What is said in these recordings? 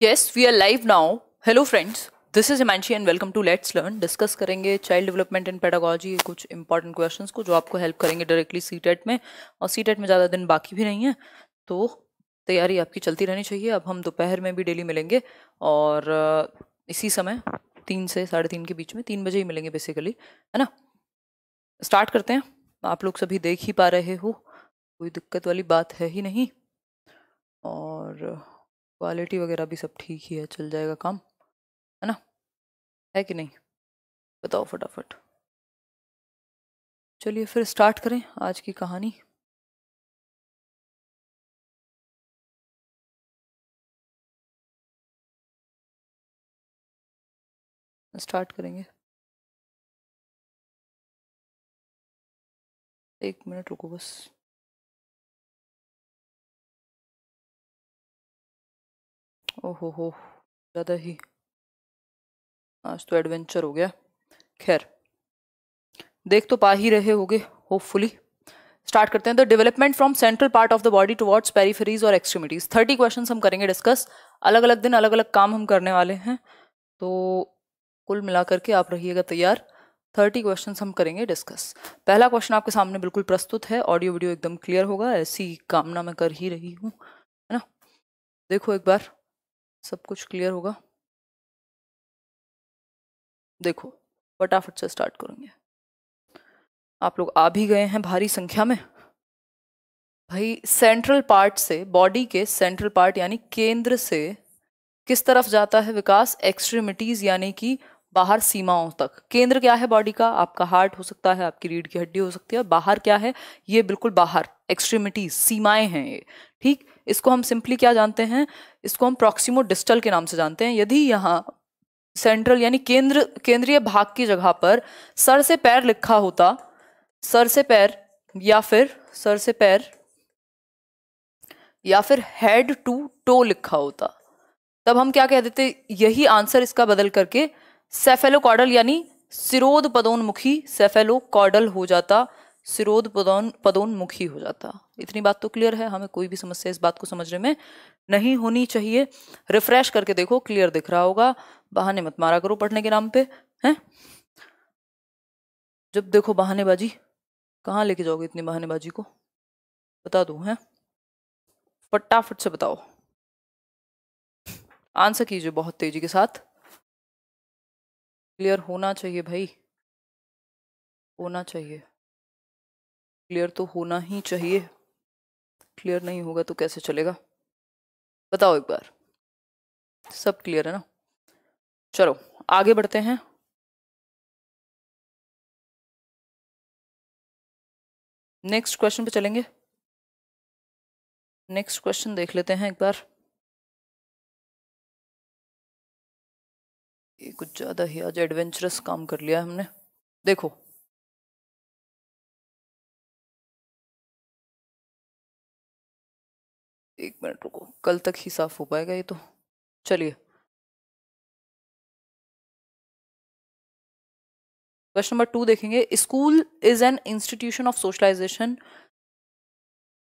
Yes, we are live now. Hello friends, this is Himanshi and welcome to Let's Learn. Discuss करेंगे child development and pedagogy, कुछ important questions को जो आपको help करेंगे directly CTET में। और CTET में ज़्यादा दिन बाकी भी नहीं है, तो तैयारी आपकी चलती रहनी चाहिए। अब हम दोपहर में भी डेली मिलेंगे और इसी समय 3 से 3:30 के बीच में, 3 बजे ही मिलेंगे बेसिकली, है ना। स्टार्ट करते हैं। आप लोग सभी देख ही पा रहे हो, कोई दिक्कत वाली बात है ही नहीं, और क्वालिटी वगैरह भी सब ठीक ही है, चल जाएगा काम, है ना, है कि नहीं, बताओ फटाफट। चलिए फिर स्टार्ट करें आज की कहानी। स्टार्ट करेंगे, 1 मिनट रुको बस। ओहो हो, ज़्यादा ही आज तो एडवेंचर हो गया। खैर, देख तो पा ही रहे होगे होपफुली। स्टार्ट करते हैं। The development from central part of the body towards peripheries और एक्सट्रीमिटीज। 30 क्वेश्चन हम करेंगे डिस्कस। अलग अलग दिन अलग अलग काम हम करने वाले हैं, तो कुल मिलाकर के आप रहिएगा तैयार। 30 क्वेश्चन हम करेंगे डिस्कस। पहला क्वेश्चन आपके सामने बिल्कुल प्रस्तुत है, ऑडियो वीडियो एकदम क्लियर होगा, ऐसी कामना मैं कर ही रही हूँ, है ना। देखो एक बार, सब कुछ क्लियर होगा। देखो फटाफट से स्टार्ट करेंगे। आप लोग आ भी गए हैं भारी संख्या में। भाई सेंट्रल पार्ट से, बॉडी के सेंट्रल पार्ट यानी केंद्र से किस तरफ जाता है विकास? एक्सट्रीमिटीज यानी कि बाहर सीमाओं तक। केंद्र क्या है बॉडी का? आपका हार्ट हो सकता है, आपकी रीढ़ की हड्डी हो सकती है। बाहर क्या है? ये बिल्कुल बाहर, एक्सट्रीमिटीज, सीमाएं हैं ये, ठीक। इसको हम सिंपली क्या जानते हैं? इसको हम प्रॉक्सिमो डिस्टल के नाम से जानते हैं। यदि यहाँ सेंट्रल यानी केंद्रीय भाग की जगह पर सर से पैर लिखा होता, सर से पैर या फिर सर से पैर या फिर हेड टू टो लिखा होता, तब हम क्या कह देते? यही आंसर इसका बदल करके सेफेलोकॉडल यानी सिरोध पदोन्मुखी, सेफेलोकॉडल हो जाता, सिरोध पदोन्मुखी हो जाता। इतनी बात तो क्लियर है, हमें कोई भी समस्या इस बात को समझने में नहीं होनी चाहिए। रिफ्रेश करके देखो, क्लियर दिख रहा होगा। बहाने मत मारा करो पढ़ने के नाम पे, हैं। जब देखो बहानेबाजी, कहाँ लेके जाओगे इतनी बहानेबाजी को? बता दूं, हैं, फटाफट से बताओ, आंसर कीजिए बहुत तेजी के साथ। क्लियर होना चाहिए भाई, होना चाहिए, क्लियर तो होना ही चाहिए। क्लियर नहीं होगा तो कैसे चलेगा? बताओ एक बार, सब क्लियर है ना? चलो आगे बढ़ते हैं। नेक्स्ट क्वेश्चन पे चलेंगे। नेक्स्ट क्वेश्चन देख लेते हैं एक बार। ये कुछ ज्यादा ही आज एडवेंचरस काम कर लिया हमने। देखो, एक मिनट रुको, कल तक ही साफ हो पाएगा ये तो। चलिए, क्वेश्चन नंबर 2 देखेंगे। School is an institution of socialisation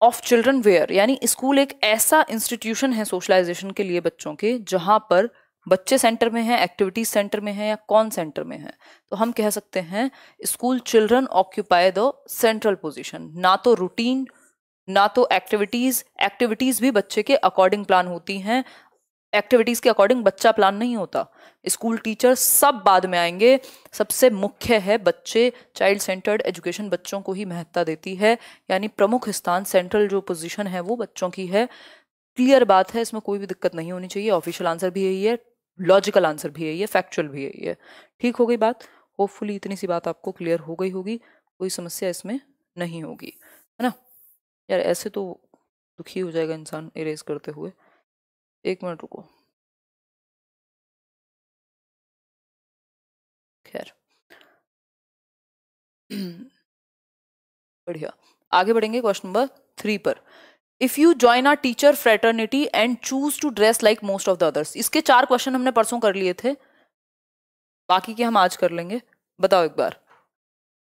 of children where, यानी स्कूल एक ऐसा इंस्टीट्यूशन है सोशलाइजेशन के लिए बच्चों के, जहां पर बच्चे सेंटर में हैं, एक्टिविटीज सेंटर में है, या कौन सेंटर में है? तो हम कह सकते हैं school children occupy the central position. ना तो रूटीन, ना तो एक्टिविटीज, एक्टिविटीज भी बच्चे के अकॉर्डिंग प्लान होती हैं, एक्टिविटीज के अकॉर्डिंग बच्चा प्लान नहीं होता। स्कूल टीचर सब बाद में आएंगे, सबसे मुख्य है बच्चे। चाइल्ड सेंटर्ड एजुकेशन बच्चों को ही महत्ता देती है, यानी प्रमुख स्थान, सेंट्रल जो पोजीशन है वो बच्चों की है। क्लियर बात है, इसमें कोई भी दिक्कत नहीं होनी चाहिए। ऑफिशियल आंसर भी यही है, लॉजिकल आंसर भी यही है, फैक्चुअल भी यही है। ठीक हो गई बात? होपफुली इतनी सी बात आपको क्लियर हो गई होगी, कोई समस्या इसमें नहीं होगी, है ना। यार ऐसे तो दुखी हो जाएगा इंसान इरेज करते हुए। 1 मिनट रुको। खैर बढ़िया, आगे बढ़ेंगे क्वेश्चन नंबर 3 पर। If you join a teacher fraternity and choose to dress like most of the others. इसके 4 क्वेश्चन हमने परसों कर लिए थे, बाकी के हम आज कर लेंगे। बताओ एक बार,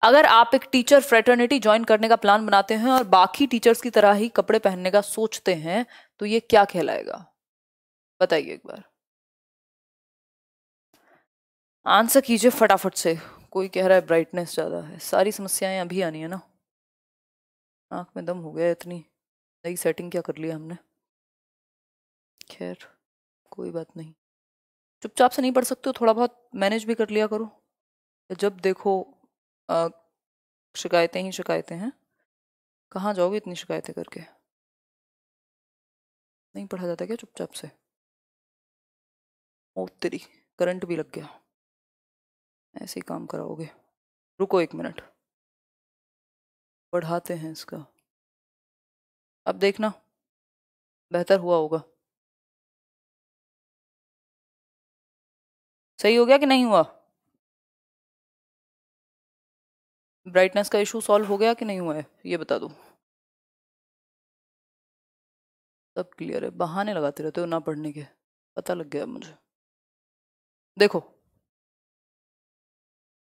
अगर आप एक टीचर फ्रेटर्निटी ज्वाइन करने का प्लान बनाते हैं और बाकी टीचर्स की तरह ही कपड़े पहनने का सोचते हैं, तो ये क्या कहलाएगा? बताइए एक बार। आंसर कीजिए फटाफट से। कोई कह रहा है ब्राइटनेस ज्यादा है, सारी समस्याएं अभी आनी है ना। आंख में दम हो गया, इतनी नई सेटिंग क्या कर लिया हमने। खैर कोई बात नहीं, चुपचाप से नहीं पढ़ सकते हो, थोड़ा बहुत मैनेज भी कर लिया करो। जब देखो अ, शिकायतें ही शिकायतें हैं। कहाँ जाओगे इतनी शिकायतें करके। नहीं पढ़ा जाता क्या चुपचाप से। ओ तेरी, करंट भी लग गया। ऐसे ही काम कराओगे। रुको 1 मिनट, बढ़ाते हैं इसका। अब देखना बेहतर हुआ होगा। सही हो गया कि नहीं हुआ। ब्राइटनेस का इशू सॉल्व हो गया कि नहीं हुआ है ये बता दो। सब क्लियर है, बहाने लगाते रहते हो ना पढ़ने के, पता लग गया मुझे। देखो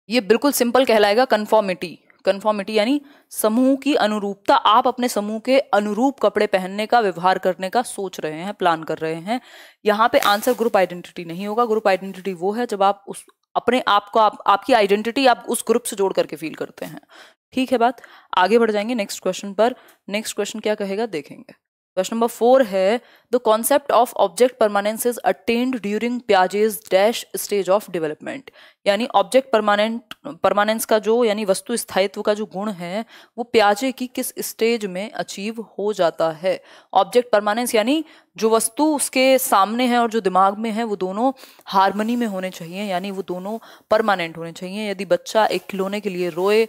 ये बिल्कुल सिंपल कहलाएगा कन्फॉर्मिटी। कन्फॉर्मिटी यानी समूह की अनुरूपता। आप अपने समूह के अनुरूप कपड़े पहनने का, व्यवहार करने का सोच रहे हैं, प्लान कर रहे हैं। यहाँ पे आंसर ग्रुप आइडेंटिटी नहीं होगा। ग्रुप आइडेंटिटी वो है जब आप उस अपने आप को, आपकी आइडेंटिटी आप उस ग्रुप से जोड़ करके फील करते हैं। ठीक है बात। आगे बढ़ जाएंगे नेक्स्ट क्वेश्चन पर। नेक्स्ट क्वेश्चन क्या कहेगा देखेंगे। क्वेश्चन नंबर 4 है the concept of object permanence is attend during Piaget's dash stage of development. यानी ऑब्जेक्ट परमानेंस का जो, यानी वस्तु स्थायित्व का जो गुण है वो पियाजे की किस स्टेज में अचीव हो जाता है। ऑब्जेक्ट परमानेंस यानी जो वस्तु उसके सामने है और जो दिमाग में है वो दोनों हार्मनी में होने चाहिए, यानी वो दोनों परमानेंट होने चाहिए। यदि बच्चा एक खिलौने के लिए रोए,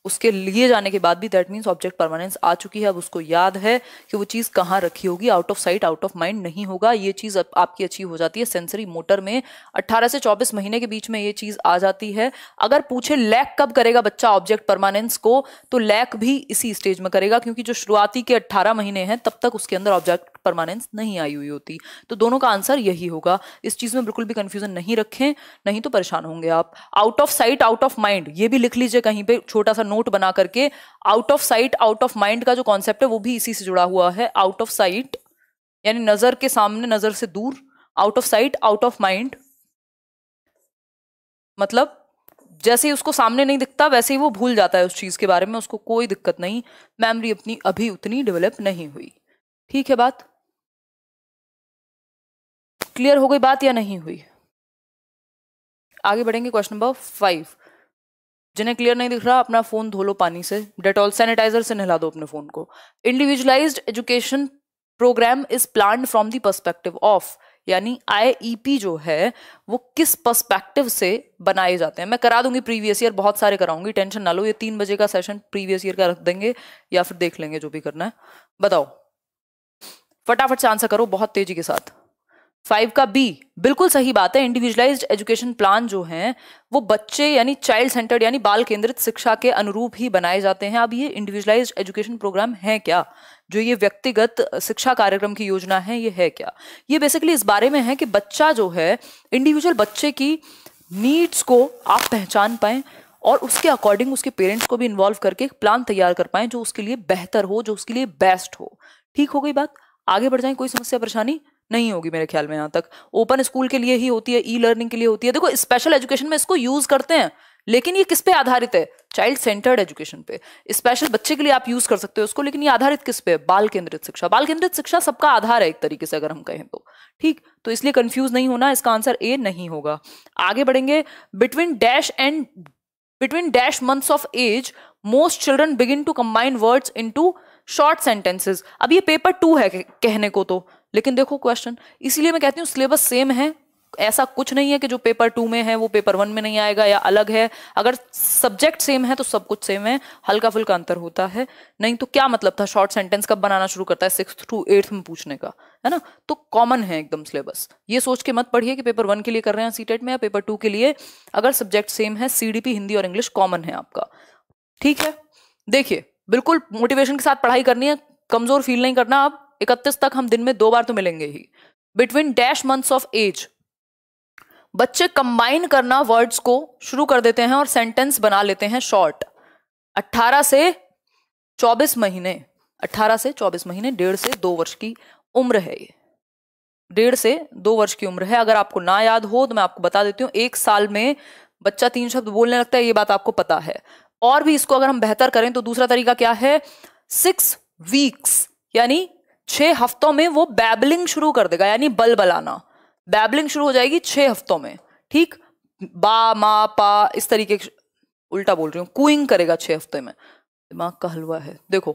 उसके लिए जाने के बाद भी, दैट मीन्स ऑब्जेक्ट परमानेंस आ चुकी है। अब उसको याद है कि वो चीज कहाँ रखी होगी। Out of sight out of mind नहीं होगा। ये चीज आपकी अचीव हो जाती है सेंसरी मोटर में। 18 से 24 महीने के बीच में ये चीज आ जाती है। अगर पूछे लैक कब करेगा बच्चा ऑब्जेक्ट परमानेंस को, तो लैक भी इसी स्टेज में करेगा, क्योंकि जो शुरुआती के 18 महीने हैं तब तक उसके अंदर ऑब्जेक्ट परमानेंस नहीं आई हुई होती। तो दोनों का आंसर यही होगा। इस चीज में बिल्कुल भी कंफ्यूजन नहीं रखें, नहीं तो परेशान होंगे आप। Out of sight out of mind ये भी लिख लीजिए कहीं पे छोटा सा नोट बना करके। Out of sight out of mind का जो कॉन्सेप्ट है वो भी इसी से जुड़ा हुआ है। आउट ऑफ साइट यानी नजर के सामने, नजर से दूर। Out of sight out of mind मतलब जैसे ही उसको सामने नहीं दिखता वैसे ही वो भूल जाता है उस चीज के बारे में, उसको कोई दिक्कत नहीं। मेमोरी अपनी अभी उतनी डेवलप नहीं हुई। ठीक है बात, क्लियर हो गई बात या नहीं हुई। आगे बढ़ेंगे क्वेश्चन नंबर 5। जिन्हें क्लियर नहीं दिख रहा अपना फोन धो लो पानी से, डेटॉल सैनिटाइजर से नहला दो अपने फोन को। Individualised education programme is planned from the perspective of, यानी आईईपी जो है वो किस पर्सपेक्टिव से बनाए जाते हैं। मैं करा दूंगी प्रीवियस ईयर, बहुत सारे कराऊंगी, टेंशन ना लो। ये 3 बजे का सेशन प्रीवियस ईयर का रख देंगे या फिर देख लेंगे जो भी करना है। बताओ फटाफट से आंसर करो बहुत तेजी के साथ। 5 का बी बिल्कुल सही बात है। इंडिविजुअलाइज्ड एजुकेशन प्लान जो हैं वो बच्चे यानी चाइल्ड सेंटर्ड यानी बाल केंद्रित शिक्षा के अनुरूप ही बनाए जाते हैं। अब ये इंडिविजुअलाइज्ड एजुकेशन प्रोग्राम है क्या, जो ये व्यक्तिगत शिक्षा कार्यक्रम की योजना है ये है क्या। ये बेसिकली इस बारे में है कि बच्चा जो है, इंडिविजुअल बच्चे की नीड्स को आप पहचान पाएं और उसके अकॉर्डिंग उसके पेरेंट्स को भी इन्वॉल्व करके एक प्लान तैयार कर पाएं जो उसके लिए बेहतर हो, जो उसके लिए बेस्ट हो। ठीक हो गई बात। आगे बढ़ जाएं। कोई समस्या परेशानी नहीं होगी मेरे ख्याल में। यहाँ तक ओपन स्कूल के लिए ही होती है, ई लर्निंग के लिए होती है। देखो स्पेशल एजुकेशन में इसको यूज करते हैं, लेकिन ये किस पे आधारित है, चाइल्ड सेंटर्ड एजुकेशन पे। स्पेशल बच्चे के लिए आप यूज कर सकते हो उसको, लेकिन ये आधारित किस पे, बाल केंद्रित शिक्षा। बाल केंद्रित शिक्षा सबका आधार है एक तरीके से अगर हम कहें तो। ठीक, तो इसलिए कंफ्यूज नहीं होना, इसका आंसर ए नहीं होगा। आगे बढ़ेंगे। Between dash months of age most children begin to combine words into short sentences. अब ये पेपर 2 है कहने को तो, लेकिन देखो क्वेश्चन, इसीलिए मैं कहती हूँ सिलेबस सेम है। ऐसा कुछ नहीं है कि जो पेपर 2 में है वो पेपर 1 में नहीं आएगा या अलग है। अगर सब्जेक्ट सेम है तो सब कुछ सेम है, हल्का फुल्का अंतर होता है। नहीं तो क्या मतलब था शॉर्ट सेंटेंस कब बनाना शुरू करता है, 6th to 8th में पूछने का, है ना। तो कॉमन है एकदम सिलेबस। ये सोच के मत पढ़िए कि पेपर 1 के लिए कर रहे हैं सीटेट में या पेपर 2 के लिए। अगर सब्जेक्ट सेम है, सीडीपी हिंदी और इंग्लिश कॉमन है आपका। ठीक है, देखिए बिल्कुल मोटिवेशन के साथ पढ़ाई करनी है, कमजोर फील नहीं करना। अब 31 तक हम दिन में 2 बार तो मिलेंगे ही। Between dash months of age बच्चे कंबाइन करना वर्ड्स को शुरू कर देते हैं और सेंटेंस बना लेते हैं शॉर्ट। 18 से 24 महीने, 18 से 24 महीने, 1.5 से 2 वर्ष की उम्र है ये। 1.5 से 2 वर्ष की उम्र है। अगर आपको ना याद हो तो मैं आपको बता देती हूँ, 1 साल में बच्चा 3 शब्द बोलने लगता है, ये बात आपको पता है। और भी इसको अगर हम बेहतर करें तो दूसरा तरीका क्या है, 6 वीक्स यानी 6 हफ्तों में वो बैबलिंग शुरू कर देगा, यानी बलबलाना, बैबलिंग शुरू हो जाएगी 6 हफ्तों में। ठीक, बा मा पा इस तरीके, उल्टा बोल रही हूँ, कूइंग करेगा 6 हफ्ते में। दिमाग का हलवा है। देखो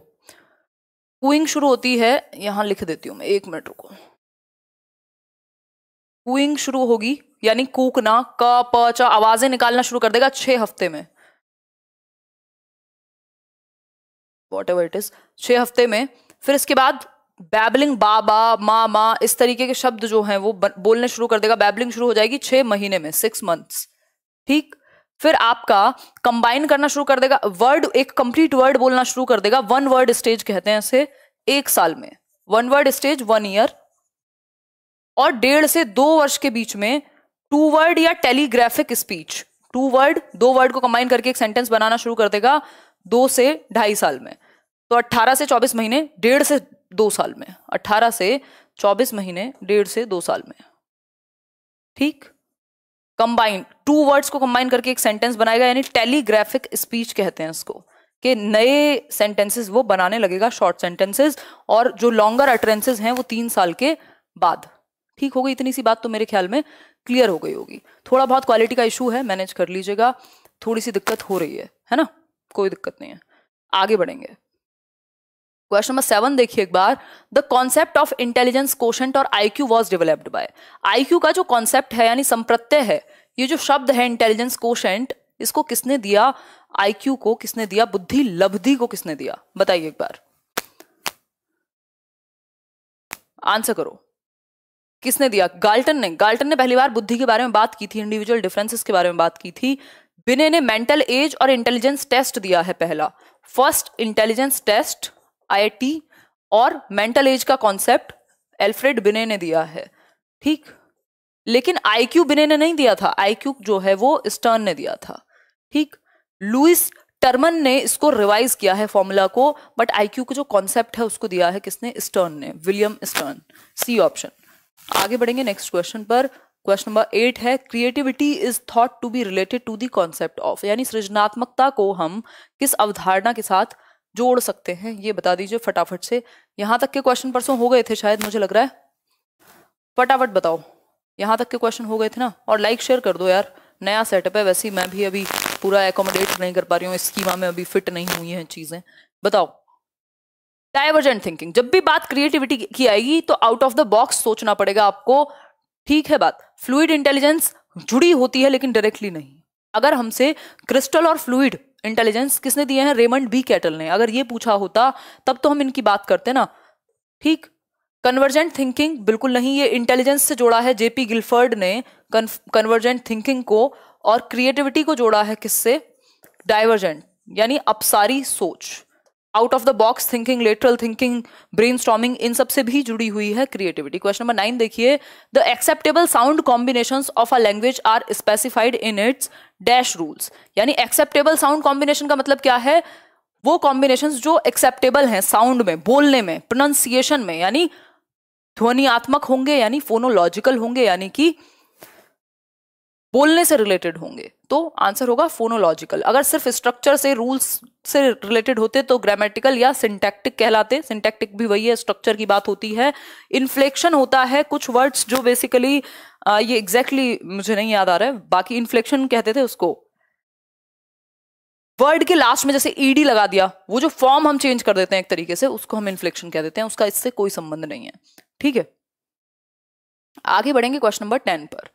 कूइंग शुरू होती है, यहां लिख देती हूं मैं, 1 मिनट रुको। कूइंग शुरू होगी यानी कूकना, क प च आवाजें निकालना शुरू कर देगा 6 हफ्ते में, वॉट एवर इट इज, 6 हफ्ते में। फिर इसके बाद बैबलिंग, बाबा मा मा इस तरीके के शब्द जो हैं वो बोलने शुरू कर देगा, बैबलिंग शुरू हो जाएगी 6 महीने में, 6 मंथ्स। ठीक, फिर आपका कंबाइन करना शुरू कर देगा, वर्ड, एक कंप्लीट वर्ड बोलना शुरू कर देगा, 1 वर्ड स्टेज कहते हैं इसे, 1 साल में 1 वर्ड स्टेज, 1 ईयर। और 1.5 से 2 वर्ष के बीच में 2 वर्ड या टेलीग्राफिक स्पीच, 2 वर्ड, 2 वर्ड को कंबाइन करके एक सेंटेंस बनाना शुरू कर देगा 2 से 2.5 साल में। तो 18 से 24 महीने, 1.5 से 2 साल में, 18 से 24 महीने, 1.5 से 2 साल में। ठीक, कंबाइन, 2 वर्ड्स को कंबाइन करके एक सेंटेंस बनाएगा, यानी टेलीग्राफिक स्पीच कहते हैं इसको, कि नए सेंटेंसेस वो बनाने लगेगा, शॉर्ट सेंटेंसेस, और जो लॉन्गर अटरेंसेस हैं वो 3 साल के बाद। ठीक हो गई, इतनी सी बात तो मेरे ख्याल में क्लियर हो गई होगी। थोड़ा बहुत क्वालिटी का इशू है, मैनेज कर लीजिएगा, थोड़ी सी दिक्कत हो रही है ना, कोई दिक्कत नहीं है। आगे बढ़ेंगे, क्वेश्चन नंबर 7 देखिए एक बार। The concept of intelligence quotient और IQ was developed by. IQ का जो कॉन्सेप्ट है यानी संप्रत्यय है, ये जो शब्द है इंटेलिजेंस कोशेंट, इसको किसने दिया, आईक्यू को किसने दिया, बुद्धि लब्धि को किसने दिया, बताइए एक बार, आंसर करो, किसने दिया। गाल्टन ने, गाल्टन ने पहली बार बुद्धि के बारे में बात की थी, इंडिविजुअल डिफरेंसेस के बारे में बात की थी। बिने ने मेंटल एज और इंटेलिजेंस टेस्ट दिया है पहला, फर्स्ट इंटेलिजेंस टेस्ट आईआईटी, और मेंटल एज का कॉन्सेप्ट एल्फ्रेड बिने ने दिया है। ठीक, लेकिन आईक्यू बिने ने नहीं दिया था, आईक्यू जो है वो स्टर्न ने दिया था। ठीक, लुइस टर्मन ने इसको रिवाइज किया है फॉर्मूला को, बट आईक्यू का जो कॉन्सेप्ट है उसको दिया है किसने, स्टर्न ने, विलियम स्टर्न, सी ऑप्शन। आगे बढ़ेंगे नेक्स्ट क्वेश्चन पर। क्वेश्चन नंबर 8 है, creativity is thought to be related to the concept of, यानी सृजनात्मकता को हम किस अवधारणा के साथ जोड़ सकते हैं, ये बता दीजिए फटाफट से। यहां तक के क्वेश्चन परसों हो गए थे शायद, मुझे लग रहा है, फटाफट बताओ, यहां तक के क्वेश्चन हो गए थे ना। और लाइक शेयर कर दो यार, नया सेटअप है, वैसे ही मैं भी अभी पूरा एकोमोडेट नहीं कर पा रही हूँ, इस स्कीमा में अभी फिट नहीं हुई हैं चीजें। बताओ, डाइवर्जेंट थिंकिंग, जब भी बात क्रिएटिविटी की आएगी तो आउट ऑफ द बॉक्स सोचना पड़ेगा आपको। ठीक है बात, फ्लूइड इंटेलिजेंस जुड़ी होती है लेकिन डायरेक्टली नहीं। अगर हमसे क्रिस्टल और फ्लूइड इंटेलिजेंस किसने दिए हैं, रेमंड बी कैटल ने, अगर ये पूछा होता तब तो हम इनकी बात करते ना। ठीक, कन्वर्जेंट थिंकिंग बिल्कुल नहीं, ये इंटेलिजेंस से जोड़ा है जेपी गिलफर्ड ने कन्वर्जेंट थिंकिंग को, और क्रिएटिविटी को जोड़ा है किससे, डाइवर्जेंट यानी अपसारी सोच, out of the box thinking, lateral thinking, brainstorming, इन सब से भी जुड़ी हुई है क्रिएटिविटी। क्वेश्चन नंबर 9 देखिए, the acceptable sound combinations of a language are specified in its dash rules, यानी एक्सेप्टेबल साउंड कॉम्बिनेशन का मतलब क्या है, वो कॉम्बिनेशंस जो एक्सेप्टेबल हैं साउंड में, बोलने में, प्रोनाउंसिएशन में, यानी ध्वनियात्मक होंगे, यानी फोनोलॉजिकल होंगे, यानी कि बोलने से रिलेटेड होंगे, तो आंसर होगा फोनोलॉजिकल। अगर सिर्फ स्ट्रक्चर से, रूल्स से रिलेटेड होते तो ग्रामेटिकल या सिंटैक्टिक कहलाते, सिंटैक्टिक भी वही है, स्ट्रक्चर की बात होती है। इन्फ्लेक्शन होता है कुछ वर्ड्स जो बेसिकली ये एग्जैक्टली मुझे नहीं याद आ रहा है, बाकी इन्फ्लेक्शन कहते थे उसको, वर्ड के लास्ट में जैसे ईडी लगा दिया, वो जो फॉर्म हम चेंज कर देते हैं एक तरीके से, उसको हम इन्फ्लेक्शन कह देते हैं, उसका इससे कोई संबंध नहीं है। ठीक है, आगे बढ़ेंगे क्वेश्चन नंबर 10 पर।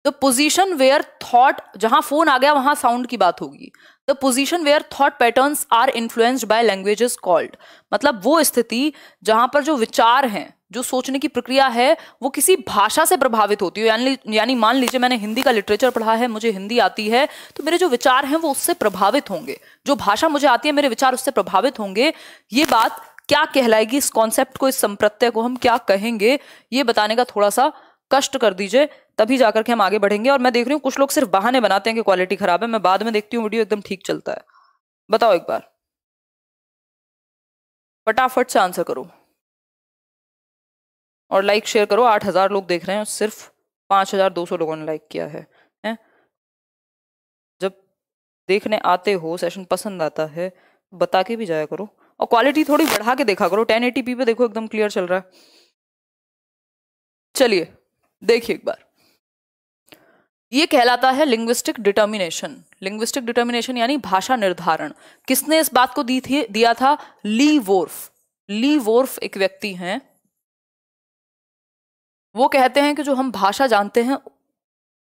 द पोजिशन वेयर थॉट, जहां फोन आ गया वहां साउंड की बात होगी, the position where thought patterns are influenced by language is called, मतलब वो स्थिति जहां पर जो विचार हैं, जो सोचने की प्रक्रिया है, वो किसी भाषा से प्रभावित होती है। यानी मान लीजिए मैंने हिंदी का लिटरेचर पढ़ा है, मुझे हिंदी आती है, तो मेरे जो विचार हैं वो उससे प्रभावित होंगे, जो भाषा मुझे आती है मेरे विचार उससे प्रभावित होंगे। ये बात क्या कहलाएगी, इस कॉन्सेप्ट को, इस संप्रत्यय को हम क्या कहेंगे, ये बताने का थोड़ा सा कष्ट कर दीजिए, तभी जाकर के हम आगे बढ़ेंगे। और मैं देख रही हूँ कुछ लोग सिर्फ बहाने बनाते हैं कि क्वालिटी खराब है, मैं बाद में देखती हूँ वीडियो एकदम ठीक चलता है। बताओ एक बार, फटाफट से आंसर करो। और लाइक शेयर करो, 8,000 लोग देख रहे हैं और सिर्फ 5,200 लोगों ने लाइक किया है। जब देखने आते हो, सेशन पसंद आता है, बता के भी जाया करो और क्वालिटी थोड़ी बढ़ा के देखा करो। 1080p पे देखो एकदम क्लियर चल रहा है। चलिए देखिए एक बार, ये कहलाता है लिंग्विस्टिक डिटर्मिनेशन। लिंग्विस्टिक डिटर्मिनेशन यानी भाषा निर्धारण। किसने इस बात को दिया था? ली वोर्फ। ली वोर्फ एक व्यक्ति हैं, वो कहते हैं कि जो हम भाषा जानते हैं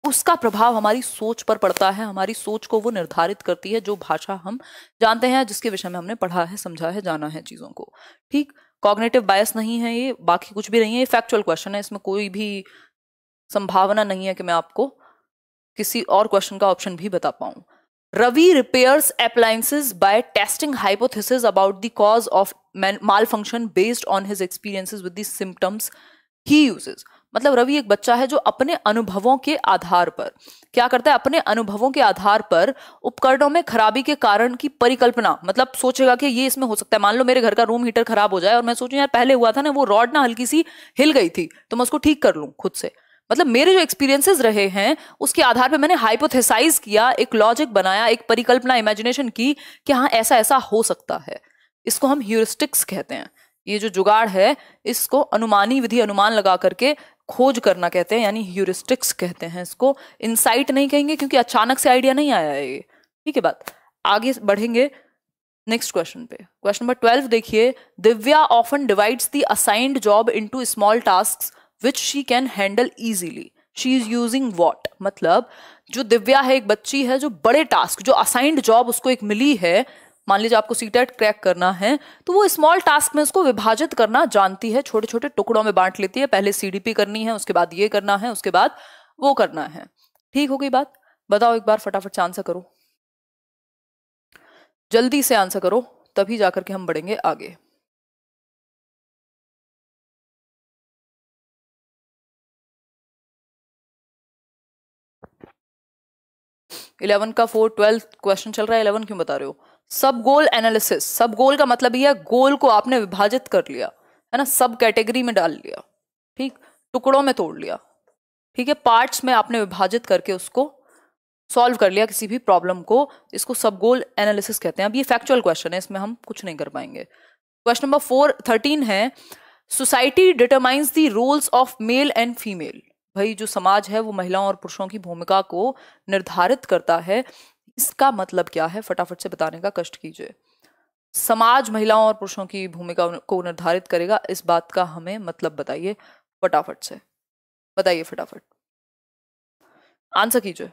उसका प्रभाव हमारी सोच पर पड़ता है, हमारी सोच को वो निर्धारित करती है, जो भाषा हम जानते हैं, जिसके विषय में हमने पढ़ा है, समझा है, जाना है चीजों को। ठीक, कॉग्निटिव बायस नहीं है ये, बाकी कुछ भी नहीं है, ये फैक्चुअल क्वेश्चन है, इसमें कोई भी संभावना नहीं है कि मैं आपको किसी और क्वेश्चन का ऑप्शन भी बता पाऊं। Ravi repairs appliances by testing hypothesis about the cause of malfunction based on his experiences with the symptoms he uses। मतलब रवि एक बच्चा है जो अपने अनुभवों के आधार पर क्या करता है? अपने अनुभवों के आधार पर उपकरणों में खराबी के कारण की परिकल्पना, मतलब सोचेगा कि ये इसमें हो सकता है। मान लो मेरे घर का रूम हीटर खराब हो जाए और मैं सोचूं यार पहले हुआ था ना, वो रॉड ना हल्की सी हिल गई थी, तो मैं उसको ठीक कर लूं खुद से। मतलब मेरे जो एक्सपीरियंसेस रहे हैं उसके आधार पे मैंने हाइपोथेसाइज किया, एक लॉजिक बनाया, एक परिकल्पना, इमेजिनेशन की कि हाँ ऐसा ऐसा हो सकता है। इसको हम ह्यूरिस्टिक्स कहते हैं। ये जो जुगाड़ है इसको अनुमानी विधि, अनुमान लगा करके खोज करना कहते हैं, यानी ह्यूरिस्टिक्स कहते हैं इसको। इनसाइट नहीं कहेंगे क्योंकि अचानक से आइडिया नहीं आया है ये। ठीक है बात, आगे बढ़ेंगे नेक्स्ट क्वेश्चन पे। क्वेश्चन नंबर 12 देखिए, Divya often divides the assigned job into small tasks which she can handle easily, she is using what। मतलब जो दिव्या है एक बच्ची है जो बड़े टास्क, जो असाइंड जॉब उसको एक मिली है, मान लीजिए आपको सीटेट क्रैक करना है, तो वो स्मॉल टास्क में उसको विभाजित करना जानती है, छोटे छोटे टुकड़ों में बांट लेती है। पहले सीडीपी करनी है, उसके बाद ये करना है, उसके बाद वो करना है। ठीक हो गई बात? बताओ एक बार फटाफट से आंसर करो, जल्दी से आंसर करो, तभी जाकर के हम बढ़ेंगे आगे। इलेवन का 4 12 क्वेश्चन चल रहा है। 11 क्यों बता रहे हो? सब गोल एनालिसिस। सब गोल का मतलब यह है गोल को आपने विभाजित कर लिया है ना, सब कैटेगरी में डाल लिया, ठीक, टुकड़ों में तोड़ लिया, ठीक है, पार्ट्स में आपने विभाजित करके उसको सॉल्व कर लिया किसी भी प्रॉब्लम को। इसको सब गोल एनालिसिस कहते हैं। अब ये फैक्चुअल क्वेश्चन है, इसमें हम कुछ नहीं कर पाएंगे। क्वेश्चन नंबर 13 है, society determines the roles of male and female. भाई जो समाज है वो महिलाओं और पुरुषों की भूमिका को निर्धारित करता है। इसका मतलब क्या है? फटाफट से बताने का कष्ट कीजिए। समाज महिलाओं और पुरुषों की भूमिका को निर्धारित करेगा, इस बात का हमें मतलब बताइए, फटाफट से बताइए, फटाफट आंसर कीजिए।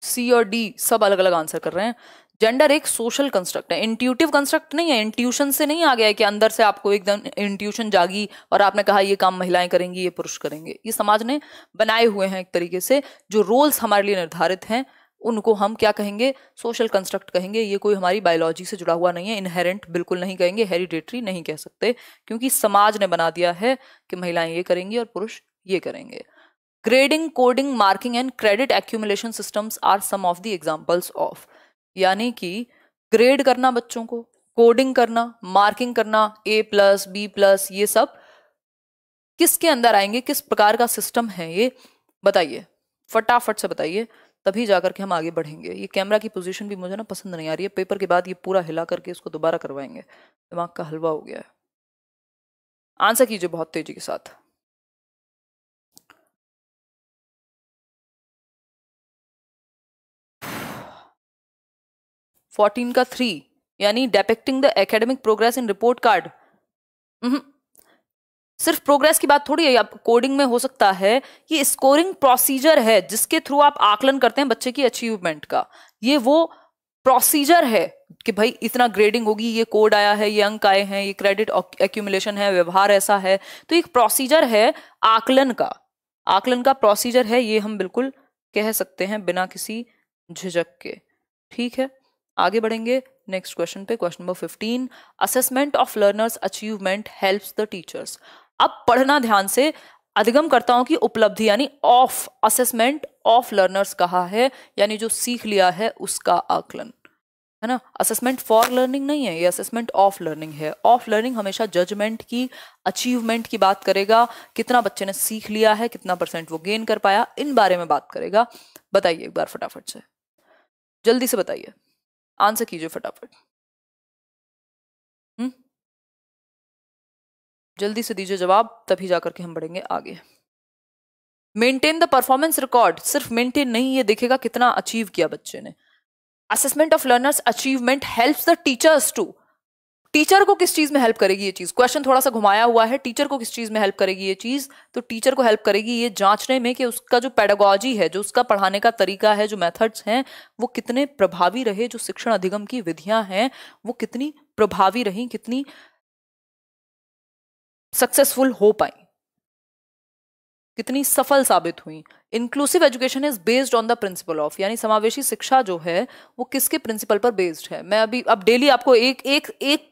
सी और डी सब अलग अलग आंसर कर रहे हैं। जेंडर एक सोशल कंस्ट्रक्ट है, इंट्यूटिव कंस्ट्रक्ट नहीं है। इंट्यूशन से नहीं आ गया है कि अंदर से आपको एकदम इंट्यूशन जागी और आपने कहा ये काम महिलाएं करेंगी, ये पुरुष करेंगे। ये समाज ने बनाए हुए हैं एक तरीके से, जो रोल्स हमारे लिए निर्धारित हैं उनको हम क्या कहेंगे? सोशल कंस्ट्रक्ट कहेंगे। ये कोई हमारी बायोलॉजी से जुड़ा हुआ नहीं है, इनहेरेंट बिल्कुल नहीं कहेंगे, हेरिडेटरी नहीं कह सकते, क्योंकि समाज ने बना दिया है कि महिलाएं ये करेंगी और पुरुष ये करेंगे। Grading, coding, marking and credit accumulation systems are some of the examples of. यानी कि ग्रेड करना बच्चों को, कोडिंग करना, मार्किंग करना, A+, B+, ये सब किसके अंदर आएंगे? किस प्रकार का सिस्टम है ये? बताइए, फटाफट से बताइए, तभी जाकर के हम आगे बढ़ेंगे। ये कैमरा की पोजीशन भी मुझे ना पसंद नहीं आ रही है। पेपर के बाद ये पूरा हिला करके इसको दोबारा करवाएंगे, दिमाग का हलवा हो गया है। आंसर कीजिए बहुत तेजी के साथ। फोर्टीन का 3 यानी depicting the academic progress in report card. सिर्फ प्रोग्रेस की बात थोड़ी है, आप कोडिंग में हो सकता है। ये स्कोरिंग प्रोसीजर है जिसके थ्रू आप आकलन करते हैं बच्चे की अचीवमेंट का। ये वो प्रोसीजर है कि भाई इतना ग्रेडिंग होगी, ये कोड आया है, ये अंक आए हैं, ये क्रेडिट एक्यूमुलेशन है, व्यवहार ऐसा है। तो एक प्रोसीजर है आकलन का, आकलन का प्रोसीजर है, ये हम बिल्कुल कह सकते हैं बिना किसी झिझक के। ठीक है, आगे बढ़ेंगे नेक्स्ट क्वेश्चन पे। Question number 15, assessment of learners achievement helps the teachers. अब पढ़ना ध्यान से। अधिगमकर्ताओं की उपलब्धि यानी ऑफ, असेसमेंट ऑफ लर्नर्स कहा है, यानी जो सीख लिया है उसका आकलन, है है ना। असेसमेंट फॉर लर्निंग नहीं है, ये असेसमेंट ऑफ लर्निंग है। ऑफ लर्निंग हमेशा जजमेंट की, अचीवमेंट की बात करेगा, कितना बच्चे ने सीख लिया है, कितना % वो गेन कर पाया, इन बारे में बात करेगा। बताइए एक बार फटाफट से, जल्दी से बताइए, आंसर कीजिए फटाफट। जल्दी से दीजिए जवाब, तभी जाकर के हम बढ़ेंगे आगे। मेंटेन द परफॉर्मेंस रिकॉर्ड, सिर्फ मेंटेन नहीं, ये देखेगा कितना अचीव किया बच्चे ने। Assessment of learners achievement helps the teachers to, teacher को किस चीज में हेल्प करेगी ये चीज, क्वेश्चन थोड़ा सा घुमाया हुआ है, टीचर को किस चीज में हेल्प करेगी ये चीज, तो टीचर को हेल्प करेगी ये जांचने में कि उसका जो पेडागोजी है, जो उसका पढ़ाने का तरीका है, जो मेथड्स हैं वो कितने प्रभावी रहे, जो शिक्षण अधिगम की विधियां हैं वो कितनी प्रभावी रही, कितनी सक्सेसफुल हो पाई, कितनी सफल साबित हुई। Inclusive education is based on the principle of, यानी समावेशी शिक्षा जो है वो किसके प्रिंसिपल पर बेस्ड है। मैं अभी अब डेली आपको एक एक एक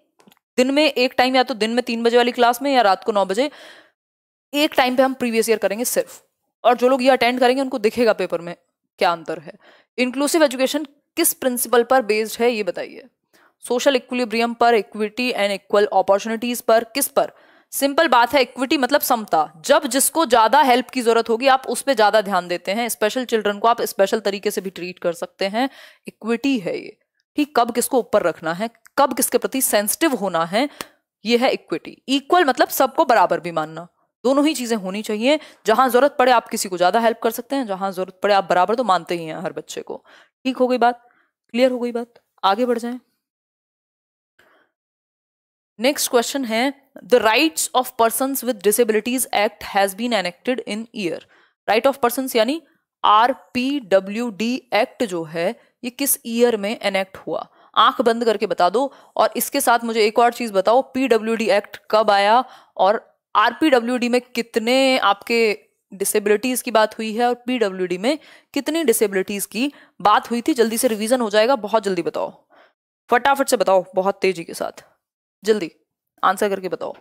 दिन में एक टाइम, या तो दिन में 3 बजे वाली क्लास में या रात को 9 बजे एक टाइम पे हम प्रीवियस ईयर करेंगे सिर्फ, और जो लोग ये अटेंड करेंगे उनको दिखेगा पेपर में क्या अंतर है। इंक्लूसिव एजुकेशन किस प्रिंसिपल पर बेस्ड है ये बताइए। सोशल इक्विलिब्रियम पर, इक्विटी एंड इक्वल अपॉर्चुनिटीज पर, किस पर। सिंपल बात है, इक्विटी मतलब समता, जब जिसको ज्यादा हेल्प की जरूरत होगी आप उस पर ज्यादा ध्यान देते हैं, स्पेशल चिल्ड्रन को आप स्पेशल तरीके से भी ट्रीट कर सकते हैं, इक्विटी है ये। ठीक, कब किसको ऊपर रखना है, कब किसके प्रति सेंसिटिव होना है, ये है इक्विटी। इक्वल मतलब सबको बराबर भी मानना, दोनों ही चीजें होनी चाहिए। जहां जरूरत पड़े आप किसी को ज्यादा हेल्प कर सकते हैं, जहां जरूरत पड़े आप बराबर तो मानते ही हैं हर बच्चे को। ठीक हो गई बात, क्लियर हो गई बात, आगे बढ़ जाएं। नेक्स्ट क्वेश्चन है, the rights of persons with disabilities act has been enacted in year. Right of persons यानी RPWD एक्ट जो है ये किस ईयर में एनेक्ट हुआ, आंख बंद करके बता दो। और इसके साथ मुझे एक और चीज बताओ, PWD एक्ट कब आया और RPWD में कितने आपके डिसेबिलिटीज की बात हुई है और PWD में कितनी डिसेबिलिटीज की बात हुई थी। जल्दी से रिवीजन हो जाएगा, बहुत जल्दी बताओ, फटाफट से बताओ, बहुत तेजी के साथ, जल्दी आंसर करके बताओ।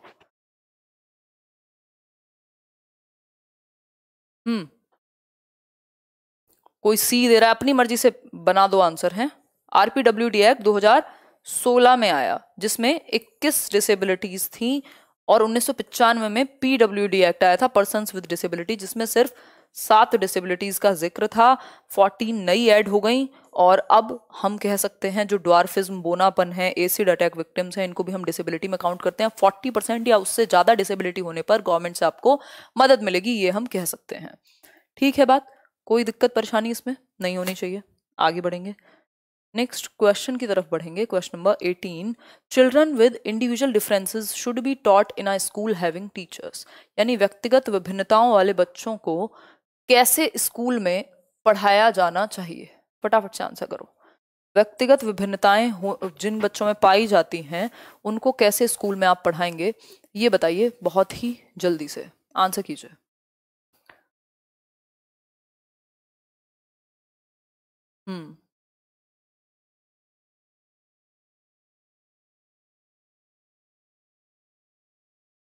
कोई सी दे रहा है, अपनी मर्जी से बना दो आंसर है। RPWD एक्ट 2016 में आया जिसमें 21 डिसेबिलिटीज थी, और 1995 में PWD एक्ट आया था, पर्सन्स विद डिसेबिलिटी, जिसमें सिर्फ 7 डिसेबिलिटीज का जिक्र था, 14 नई ऐड हो गई। और अब हम कह सकते हैं जो ड्वार्फिज्म, बोनापन है, एसिड अटैक विक्टिम्स हैं, इनको भी हम डिसेबिलिटी में काउंट करते हैं। 40% या उससे ज्यादा डिसेबिलिटी होने पर गवर्नमेंट से आपको मदद मिलेगी, ये हम कह सकते हैं। ठीक है बात, कोई दिक्कत परेशानी इसमें नहीं होनी चाहिए, आगे बढ़ेंगे। नेक्स्ट क्वेश्चन की तरफ बढ़ेंगे, question number 18। Children with individual differences should be taught in a school having teachers, यानी व्यक्तिगत विभिन्नताओं वाले बच्चों को कैसे स्कूल में पढ़ाया जाना चाहिए। फटाफट से आंसर करो। व्यक्तिगत विभिन्नताएं जिन बच्चों में पाई जाती हैं उनको कैसे स्कूल में आप पढ़ाएंगे ये बताइए, बहुत ही जल्दी से आंसर कीजिए।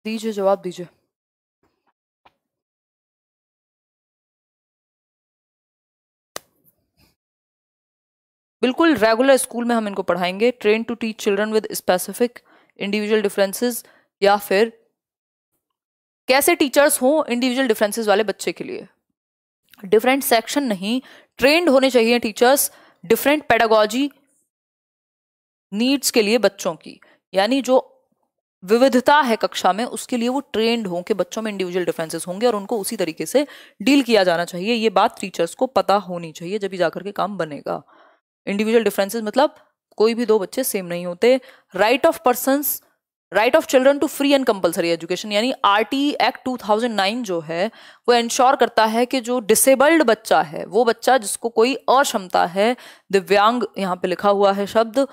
दीजिए जवाब दीजिए। बिल्कुल रेगुलर स्कूल में हम इनको पढ़ाएंगे, train to teach children with specific individual differences, या फिर कैसे टीचर्स हो इंडिविजुअल डिफरेंसेस वाले बच्चे के लिए। डिफरेंट सेक्शन नहीं, ट्रेंड होने चाहिए टीचर्स डिफरेंट पेडागोजी नीड्स के लिए बच्चों की, यानी जो विविधता है कक्षा में उसके लिए वो ट्रेंड हो कि बच्चों में इंडिविजुअल डिफरेंसेस होंगे और उनको उसी तरीके से डील किया जाना चाहिए। ये बात टीचर्स को पता होनी चाहिए, जब भी जाकर के काम बनेगा। इंडिविजुअल डिफरेंसेस मतलब कोई भी दो बच्चे सेम नहीं होते। Right of persons, right of children to free and compulsory education, यानी RT एक्ट 2009 जो है वो इंश्योर करता है कि जो डिसेबल्ड बच्चा है, वो बच्चा जिसको कोई अक्षमता है, दिव्यांग यहाँ पे लिखा हुआ है शब्द,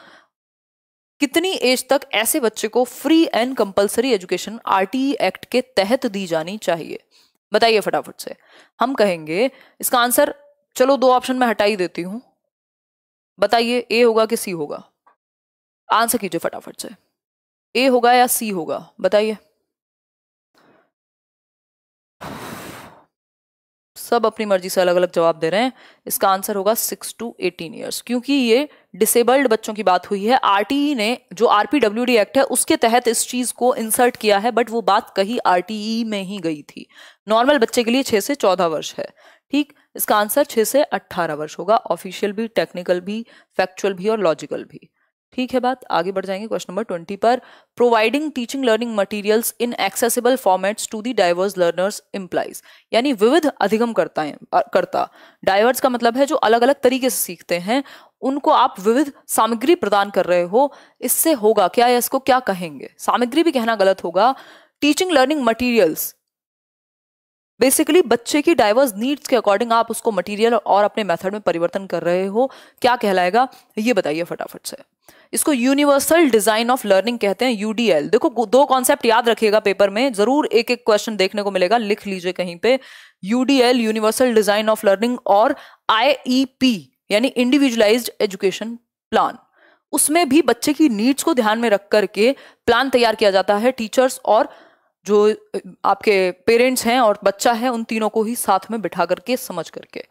कितनी एज तक ऐसे बच्चे को free and compulsory education RT act के तहत दी जानी चाहिए। बताइए फटाफट से। हम कहेंगे इसका आंसर, चलो 2 ऑप्शन में हटा ही देती हूं, बताइए A होगा कि C होगा, आंसर कीजिए फटाफट से। A होगा या C होगा, बताइए। सब अपनी मर्जी से अलग अलग जवाब दे रहे हैं। इसका आंसर होगा 6 to 18 ईयर्स, क्योंकि ये डिसेबल्ड बच्चों की बात हुई है। आरटीई ने जो आरपीडब्ल्यूडी एक्ट है उसके तहत इस चीज को इंसर्ट किया है, बट वो बात कहीं आरटीई में ही गई थी। नॉर्मल बच्चे के लिए 6 से 14 वर्ष है। ठीक, इसका आंसर 6 से 18 वर्ष होगा, ऑफिशियल भी, टेक्निकल भी, फैक्चुअल भी और लॉजिकल भी। ठीक है बात, आगे बढ़ जाएंगे क्वेश्चन नंबर 20 पर। Providing teaching learning materials in accessible formats to the diverse learners implies, यानी विविध अधिगम करता। डाइवर्स का मतलब है जो अलग अलग तरीके से सीखते हैं, उनको आप विविध सामग्री प्रदान कर रहे हो। इससे होगा क्या, या इसको क्या कहेंगे, सामग्री भी कहना गलत होगा। टीचिंग लर्निंग मटीरियल्स बेसिकली बच्चे की डाइवर्स नीड्स के अकॉर्डिंग आप उसको मटेरियल और अपने मेथड में परिवर्तन कर रहे हो, क्या कहलाएगा ये बताइए फटाफट से। इसको यूनिवर्सल डिजाइन ऑफ लर्निंग कहते हैं, यूडीएल। देखो दो कॉन्सेप्ट याद रखिएगा, पेपर में जरूर एक एक क्वेश्चन देखने को मिलेगा, लिख लीजिए कहीं पे। UDL universal design of learning, और आईईपी यानी इंडिविजुअलाइज्ड एजुकेशन प्लान। उसमें भी बच्चे की नीड्स को ध्यान में रख करके प्लान तैयार किया जाता है। टीचर्स और जो आपके पेरेंट्स हैं और बच्चा है, उन तीनों को ही साथ में बिठा करके समझ करके।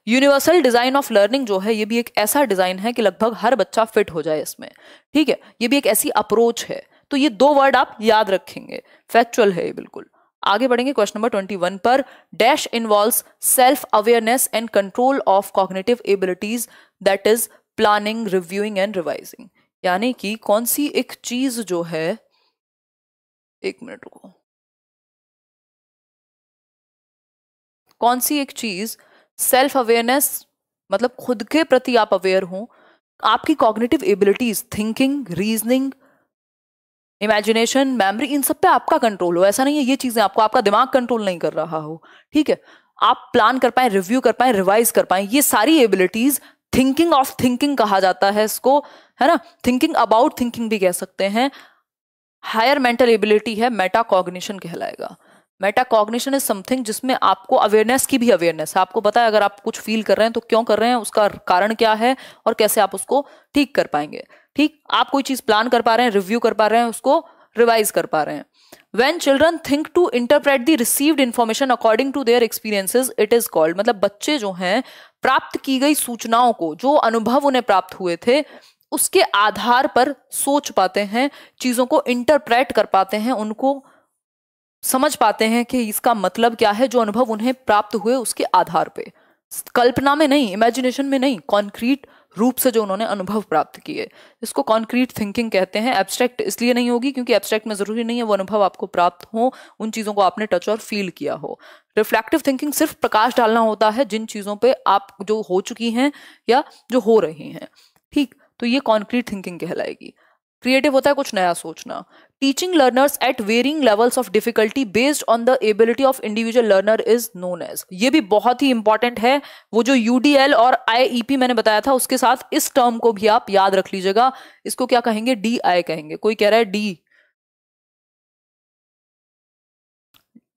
यूनिवर्सल डिजाइन ऑफ लर्निंग जो है, ये भी एक ऐसा डिजाइन है कि लगभग हर बच्चा फिट हो जाए इसमें। ठीक है, ये भी एक ऐसी अप्रोच है। तो ये दो वर्ड आप याद रखेंगे, फैक्चुअल है ये बिल्कुल। आगे बढ़ेंगे क्वेश्चन नंबर 21 पर। Dash involves self awareness and control of cognitive abilities, that is planning, reviewing and revising. यानी कि कौन सी एक चीज जो है, एक मिनट रुको, कौन सी एक चीज सेल्फ अवेयरनेस मतलब खुद के प्रति आप अवेयर हो, आपकी cognitive abilities, thinking, reasoning, imagination, memory, इन सब पे आपका कंट्रोल हो। ऐसा नहीं है ये चीजें आपको, आपका दिमाग कंट्रोल नहीं कर रहा हो। ठीक है, आप प्लान कर पाए, रिव्यू कर पाए, रिवाइज कर पाए, ये सारी एबिलिटीज थिंकिंग ऑफ थिंकिंग कहा जाता है इसको, है ना। थिंकिंग अबाउट थिंकिंग भी कह सकते हैं। हायर मेंटल एबिलिटी है, मेटा कॉग्निशन कहलाएगा। मेटा कॉग्निशन इज समथिंग जिसमें आपको अवेयरनेस की भी अवेयरनेस है। आपको पता है अगर आप कुछ फील कर रहे हैं तो क्यों कर रहे हैं, उसका कारण क्या है और कैसे आप उसको ठीक कर पाएंगे। ठीक, आप कोई चीज प्लान कर पा रहे हैं, रिव्यू कर पा रहे हैं, उसको रिवाइज कर पा रहे हैं। When children think to interpret the received information according to their experiences, it is called, मतलब बच्चे जो हैं प्राप्त की गई सूचनाओं को, जो अनुभव उन्हें प्राप्त हुए थे उसके आधार पर सोच पाते हैं, चीजों को इंटरप्रेट कर पाते हैं, उनको समझ पाते हैं कि इसका मतलब क्या है, जो अनुभव उन्हें प्राप्त हुए उसके आधार पे, कल्पना में नहीं, इमेजिनेशन में नहीं, कॉन्क्रीट रूप से जो उन्होंने अनुभव प्राप्त किए। इसको कॉन्क्रीट थिंकिंग कहते हैं। एब्स्ट्रैक्ट इसलिए नहीं होगी क्योंकि एब्स्ट्रैक्ट में जरूरी नहीं है वो अनुभव आपको प्राप्त हो, उन चीजों को आपने टच और फील किया हो। रिफ्लेक्टिव थिंकिंग सिर्फ प्रकाश डालना होता है जिन चीजों पे आप जो हो चुकी हैं या जो हो रही हैं। ठीक, तो ये कॉन्क्रीट थिंकिंग कहलाएगी। क्रिएटिव होता है कुछ नया सोचना। Teaching learners at varying levels of difficulty based on the ability of individual learner is known as. ये भी बहुत ही इंपॉर्टेंट है। वो जो यूडीएल और आईईपी मैंने बताया था उसके साथ इस टर्म को भी आप याद रख लीजिएगा। इसको क्या कहेंगे, डीआई कहेंगे। कोई कह रहा है डी,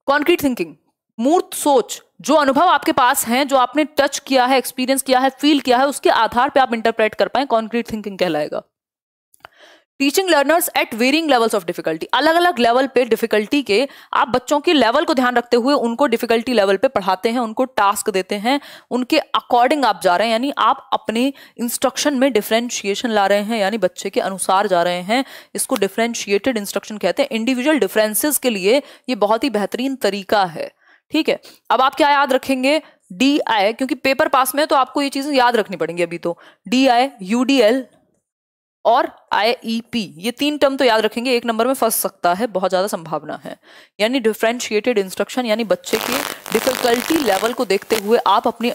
कॉन्क्रीट थिंकिंग, मूर्त सोच, जो अनुभव आपके पास हैं, जो आपने टच किया है, एक्सपीरियंस किया है, फील किया है, उसके आधार पे आप इंटरप्रेट कर पाए, कॉन्क्रीट थिंकिंग कहलाएगा। Teaching learners at varying levels of difficulty, अलग अलग लेवल पे डिफिकल्टी के आप बच्चों के लेवल को ध्यान रखते हुए उनको डिफिकल्टी लेवल पे पढ़ाते हैं, उनको टास्क देते हैं, उनके अकॉर्डिंग आप जा रहे हैं, यानी आप अपने इंस्ट्रक्शन में डिफरेंशिएशन ला रहे हैं, यानी बच्चे के अनुसार जा रहे हैं। इसको डिफरेंशिएटेड इंस्ट्रक्शन कहते हैं। इंडिविजुअल डिफरेंसेस के लिए ये बहुत ही बेहतरीन तरीका है। ठीक है, अब आप क्या याद रखेंगे, डी आई, क्योंकि पेपर पास में तो आपको ये चीजें याद रखनी पड़ेंगी। अभी तो डी आई, यूडीएल और आईईपी, ये तीन टर्म तो याद रखेंगे, एक नंबर में फंस सकता है, बहुत ज्यादा संभावना है। यानी डिफरेंशिएटेड इंस्ट्रक्शन, यानी बच्चे के डिफिकल्टी लेवल को देखते हुए आप अपने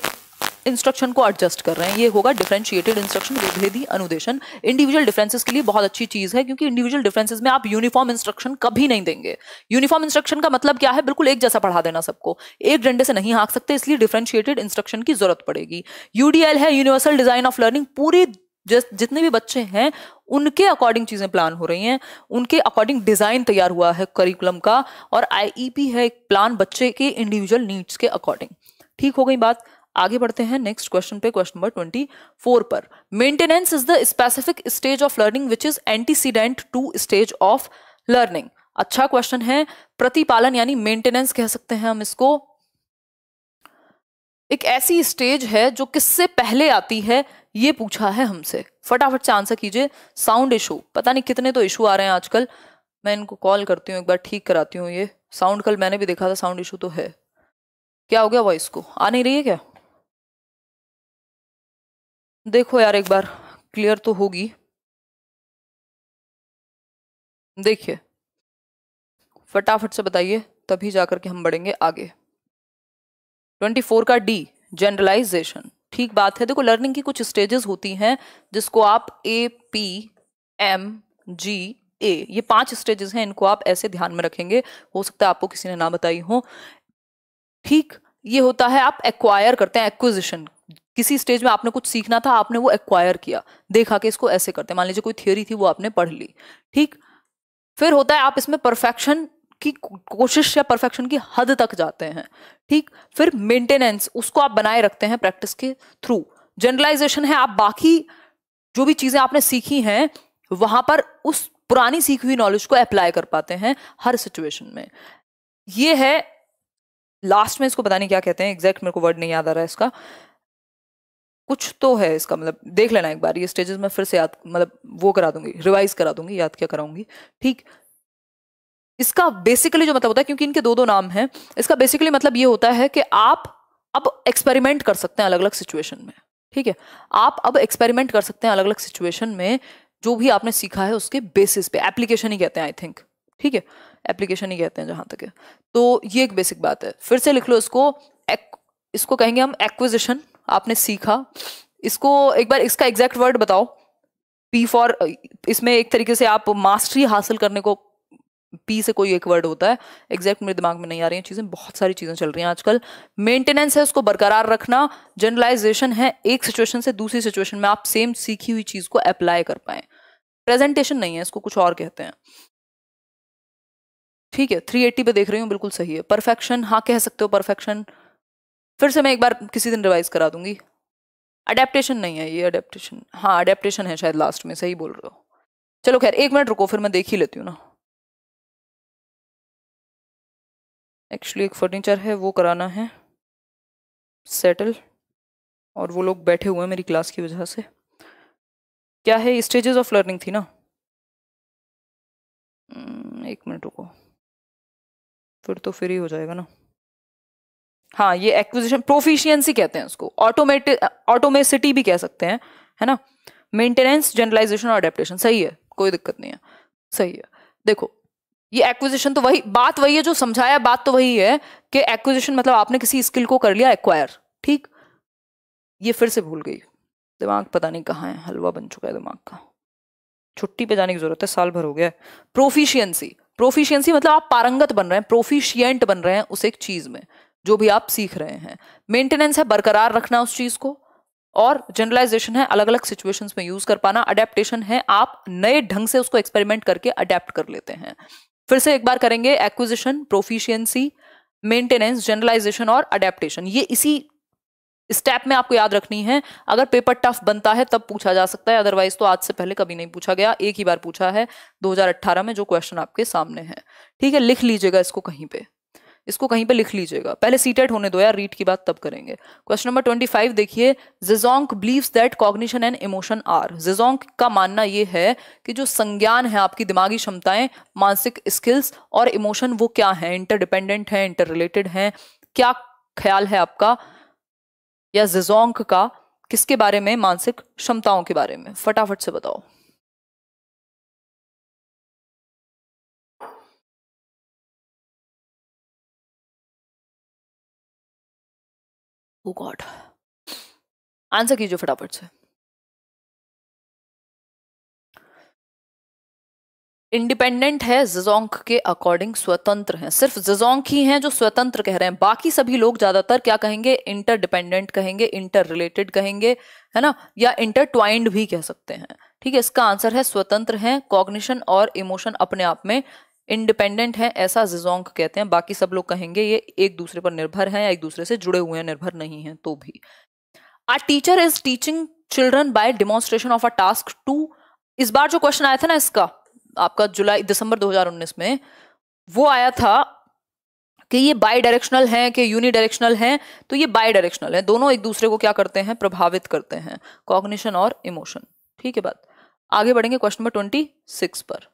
इंस्ट्रक्शन को एडजस्ट कर रहे हैं, ये होगा डिफरेंशिएटेड इंस्ट्रक्शन, विभेदी अनुदेशन। इंडिविजुअल डिफरेंसेस के लिए बहुत अच्छी चीज है, क्योंकि इंडिविजुअल डिफरेंसेस में आप यूनिफॉर्म इंस्ट्रक्शन कभी नहीं देंगे। यूनिफॉर्म इंस्ट्रक्शन का मतलब क्या है, बिल्कुल एक जैसा पढ़ा देना सबको, एक डंडे से नहीं हाँक सकते, इसलिए डिफरेंशिएटेड इंस्ट्रक्शन की जरूरत पड़ेगी। यूडीएल है यूनिवर्सल डिजाइन ऑफ लर्निंग, पूरी जितने भी बच्चे हैं उनके अकॉर्डिंग चीजें प्लान हो रही हैं, उनके अकॉर्डिंग डिजाइन तैयार हुआ है करिकुलम का। और आईईपी है एक प्लान बच्चे के इंडिविजुअल नीड्स के अकॉर्डिंग। ठीक हो गई बात, आगे बढ़ते हैं नेक्स्ट क्वेश्चन पे, क्वेश्चन नंबर 24 पर। Maintenance is the specific stage of learning which is antecedent to stage of learning. अच्छा क्वेश्चन है। प्रतिपालन यानी मेंटेनेंस कह सकते हैं हम इसको। एक ऐसी स्टेज है जो किससे पहले आती है, ये पूछा है हमसे। फटाफट से आंसर कीजिए। साउंड इशू, पता नहीं कितने तो इशू आ रहे हैं आजकल। मैं इनको कॉल करती हूँ, एक बार ठीक कराती हूँ। ये साउंड कल मैंने भी देखा था, साउंड इशू तो है। क्या हो गया, वॉइस को आ नहीं रही है क्या? देखो यार एक बार, क्लियर तो होगी। देखिए फटाफट से बताइए, तभी जाकर के हम बढ़ेंगे आगे। 24 का डी, जनरलाइजेशन। ठीक बात है। देखो लर्निंग की कुछ स्टेजेस होती हैं जिसको आप APMGA, ये 5 स्टेजेस हैं, इनको आप ऐसे ध्यान में रखेंगे। हो सकता है आपको किसी ने ना बताई हो। ठीक, ये होता है आप एक्वायर करते हैं, एक्विजिशन। किसी स्टेज में आपने कुछ सीखना था, आपने वो एक्वायर किया, देखा कि इसको ऐसे करते हैं। मान लीजिए कोई थियोरी थी, वो आपने पढ़ ली। ठीक, फिर होता है आप इसमें परफेक्शन की कोशिश या परफेक्शन की हद तक जाते हैं। ठीक, फिर मेंटेनेंस, उसको आप बनाए रखते हैं प्रैक्टिस के थ्रू। जनरलाइजेशन है, आप बाकी जो भी चीजें आपने सीखी हैं वहां पर उस पुरानी सीखी हुई नॉलेज को अप्लाई कर पाते हैं हर सिचुएशन में। ये है लास्ट में, इसको पता नहीं क्या कहते हैं एग्जैक्ट, मेरे को वर्ड नहीं याद आ रहा है इसका, कुछ तो है इसका, मतलब देख लेना एक बार। ये स्टेजेस में फिर से याद, मतलब वो करा दूंगी, रिवाइज करा दूंगी, याद क्या कराऊंगी। ठीक, इसका बेसिकली जो मतलब होता है, क्योंकि इनके दो दो नाम हैं, इसका बेसिकली मतलब ये होता है कि आप अब एक्सपेरिमेंट कर सकते हैं अलग अलग सिचुएशन में। ठीक है, आप अब एक्सपेरिमेंट कर सकते हैं अलग अलग सिचुएशन में, जो भी आपने सीखा है उसके बेसिस पे। एप्लीकेशन ही कहते हैं आई थिंक, ठीक है, एप्लीकेशन ही कहते हैं जहां तक है। तो ये एक बेसिक बात है। फिर से लिख लो इसको, इसको कहेंगे हम एक्विजिशन। आपने सीखा इसको, एक बार इसका एग्जैक्ट वर्ड बताओ। पी फॉर, इसमें एक तरीके से आप मास्टरी हासिल करने को, पी से कोई एक वर्ड होता है, एग्जैक्ट मेरे दिमाग में नहीं आ रही हैं चीजें, बहुत सारी चीजें चल रही हैं आजकल। मेंटेनेंस है, उसको बरकरार रखना। जनरलाइजेशन है, एक सिचुएशन से दूसरी सिचुएशन में आप सेम सीखी हुई चीज को अप्लाई कर पाए। प्रेजेंटेशन नहीं है, इसको कुछ और कहते हैं। ठीक है, 380 पे देख रही हूँ, बिल्कुल सही है। परफेक्शन, हाँ कह सकते हो परफेक्शन। फिर से मैं एक बार किसी दिन रिवाइज करा दूंगी। अडेप्टेशन नहीं है ये, अडेप्टेशन, हाँ अडेप्टेशन है शायद लास्ट में, सही बोल रहे हो। चलो खैर, एक मिनट रुको, फिर मैं देख ही लेती हूँ ना। एक्चुअली एक फर्नीचर है, वो कराना है सेटल, और वो लोग बैठे हुए हैं मेरी क्लास की वजह से। क्या है, स्टेजेस ऑफ लर्निंग थी ना। एक मिनट रुको, फिर तो फ्री हो जाएगा ना। हाँ, ये एक्विजिशन, प्रोफिशिएंसी कहते हैं उसको, ऑटोमेसिटी भी कह सकते हैं, है ना। मेंटेनेंस, जनरलाइजेशन और अडेप्टेशन, सही है, कोई दिक्कत नहीं है, सही है। देखो ये एक्विजिशन तो वही बात, वही है जो समझाया, बात तो वही है कि एक्विजिशन मतलब आपने किसी स्किल को कर लिया एक्वायर। ठीक, ये फिर से भूल गई, दिमाग पता नहीं कहाँ है, हलवा बन चुका है दिमाग का। छुट्टी पे जाने की जरूरत है, साल भर हो गया है। प्रोफिशिएंसी, प्रोफिशिएंसी मतलब आप पारंगत बन रहे हैं, प्रोफिशिएंट बन रहे हैं उस एक चीज में जो भी आप सीख रहे हैं। मेंटेनेंस है बरकरार रखना उस चीज को, और जनरलाइजेशन है अलग अलग सिचुएशंस में यूज कर पाना। अडेप्टेशन है आप नए ढंग से उसको एक्सपेरिमेंट करके अडेप्ट कर लेते हैं। फिर से एक बार करेंगे, एक्विजिशन, प्रोफिशिएंसी, मेंटेनेंस, जनरलाइजेशन और अडेप्टेशन। ये इसी स्टेप में आपको याद रखनी है। अगर पेपर टफ बनता है तब पूछा जा सकता है, अदरवाइज तो आज से पहले कभी नहीं पूछा गया। एक ही बार पूछा है 2018 में, जो क्वेश्चन आपके सामने है। ठीक है, लिख लीजिएगा इसको कहीं पे, इसको कहीं पे लिख लीजिएगा। पहले सीटेट होने दो यार, रीड की बात तब करेंगे। क्वेश्चन नंबर 25 देखिए, Zajonc believes that cognition and emotion are. Zajonc का मानना ये है कि जो संज्ञान है, आपकी दिमागी क्षमताएं, मानसिक स्किल्स और इमोशन, वो क्या है, इंटरडिपेंडेंट है, इंटर रिलेटेड है। क्या ख्याल है आपका या ज़ेज़ोंग का किसके बारे में, मानसिक क्षमताओं के बारे में? फटाफट से बताओ। ओ गॉड, आंसर कीजिए फटाफट से। इंडिपेंडेंट है, ज़ेज़ोंग के अकॉर्डिंग स्वतंत्र हैं। सिर्फ ज़ेज़ोंग ही हैं जो स्वतंत्र कह रहे हैं, बाकी सभी लोग ज्यादातर क्या कहेंगे, इंटरडिपेंडेंट कहेंगे, इंटर रिलेटेड कहेंगे, है ना, या इंटरट्वाइंड भी कह सकते हैं। ठीक है, इसका आंसर है स्वतंत्र हैं। कॉग्निशन और इमोशन अपने आप में इंडिपेंडेंट है, ऐसा ज़ेज़ोंग कहते हैं। बाकी सब लोग कहेंगे ये एक दूसरे पर निर्भर हैं या एक दूसरे से जुड़े हुए हैं, निर्भर नहीं है तो भी। A teacher is teaching children by demonstration of a task to. इस बार जो क्वेश्चन आया था ना इसका, आपका दिसंबर 2019 में, वो आया था कि ये बाई डायरेक्शनल हैं कि यूनी डायरेक्शनल हैं, तो ये बाई डायरेक्शनल है, दोनों एक दूसरे को क्या करते हैं, प्रभावित करते हैं, कॉग्निशन और इमोशन। ठीक है बात। आगे बढ़ेंगे क्वेश्चन नंबर 26 पर।